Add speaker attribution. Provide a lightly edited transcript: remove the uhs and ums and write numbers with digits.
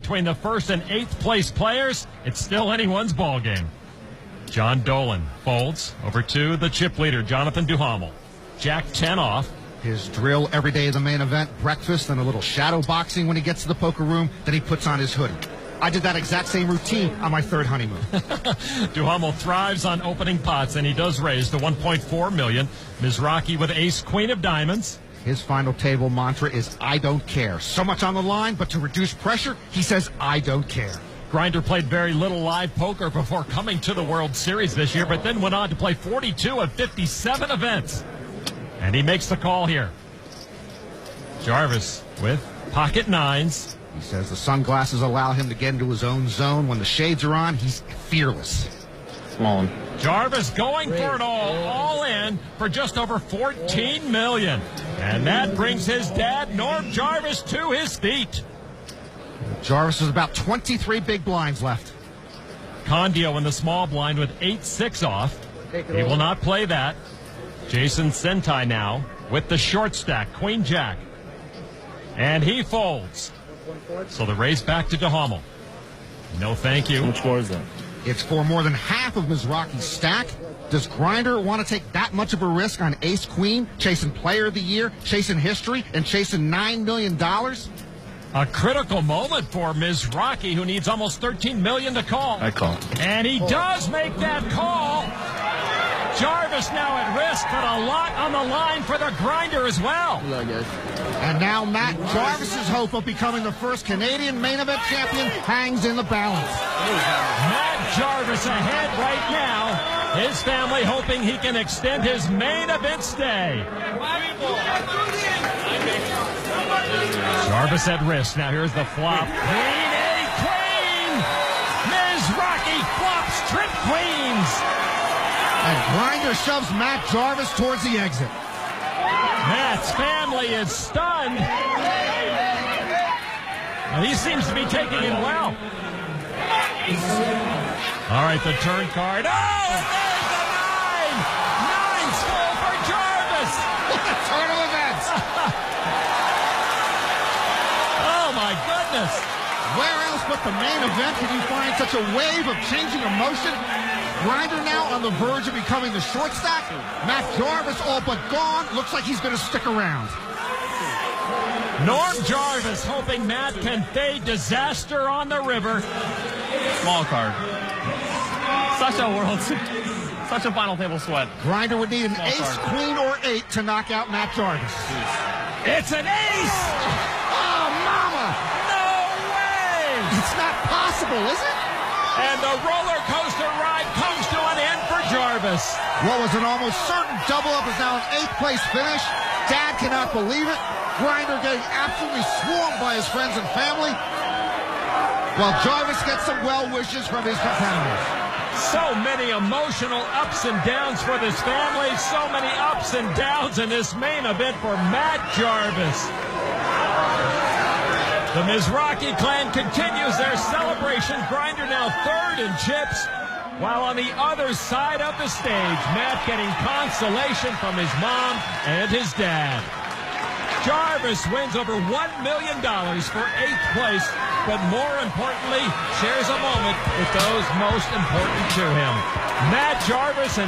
Speaker 1: between the first and eighth place players, it's still anyone's ball game. John Dolan folds over to the chip leader, Jonathan Duhamel. Jack 10 off.
Speaker 2: His drill every day of the main event, breakfast, and a little shadow boxing when he gets to the poker room. Then he puts on his hoodie. I did that exact same routine on my third honeymoon.
Speaker 1: Duhamel thrives on opening pots, and he does raise to $1.4 million. Mizrachi with ace, queen of diamonds.
Speaker 2: His final table mantra is, I don't care. So much on the line, but to reduce pressure, he says, I don't care.
Speaker 1: Grinder played very little live poker before coming to the World Series this year, but then went on to play 42 of 57 events. And he makes the call here. Jarvis with pocket nines.
Speaker 2: He says the sunglasses allow him to get into his own zone. When the shades are on, he's fearless.
Speaker 3: Small one.
Speaker 1: Jarvis going for it all in for just over $14 million. And that brings his dad, Norm Jarvis, to his feet.
Speaker 2: Jarvis has about 23 big blinds left.
Speaker 1: Condio in the small blind with 8-6 off. He will not play that. Jason Sentai now with the short stack, Queen Jack. And he folds. So the raise back to Duhamel. No thank you.
Speaker 3: How much more is that?
Speaker 2: It's for more than half of Mizrachi's stack. Does Grinder want to take that much of a risk on ace-queen, chasing player of the year, chasing history, and chasing $9 million?
Speaker 1: A critical moment for Mizrachi, who needs almost $13 million to call.
Speaker 3: I call.
Speaker 1: And he does make that call. Jarvis now at risk, but a lot on the line for the Grinder as well.
Speaker 2: And now Matt Jarvis's hope of becoming the first Canadian main event champion hangs in the balance.
Speaker 1: Matt Jarvis ahead right now. His family hoping he can extend his main event stay. Jarvis at risk. Now here's the flop. Queen, a queen! Mizrachi flops trip queens.
Speaker 2: And Grinder shoves Matt Jarvis towards the exit.
Speaker 1: Matt's family is stunned. And he seems to be taking it well. All right, the turn card. Oh, there's the nine! Nine's full for Jarvis!
Speaker 2: What a turn of events!
Speaker 1: Oh, my goodness.
Speaker 2: Where else but the main event can you find such a wave of changing emotion? Grinder now on the verge of becoming the short stack. Matt Jarvis all but gone. Looks like he's going to stick around.
Speaker 1: Norm Jarvis hoping Matt can fade disaster on the river.
Speaker 3: Small card. Such a final table sweat.
Speaker 2: Grinder would need an
Speaker 3: Small
Speaker 2: ace,
Speaker 3: card.
Speaker 2: queen, or 8 to knock out Matt Jarvis.
Speaker 1: It's an ace!
Speaker 2: Oh, mama!
Speaker 1: No way!
Speaker 2: It's not possible, is it?
Speaker 1: And the roller coaster ride comes to an end for Jarvis.
Speaker 2: What was an almost certain double-up is now an 8th place finish. Dad cannot believe it. Grinder getting absolutely swarmed by his friends and family, while Jarvis gets some well wishes from his competitors.
Speaker 1: So many emotional ups and downs for this family. So many ups and downs in this main event for Matt Jarvis. The Mizrachi clan continues their celebration. Grinder now third in chips, while on the other side of the stage, Matt getting consolation from his mom and his dad. Jarvis wins over $1 million for 8th place, but more importantly, shares a moment with those most important to him. Matt Jarvis and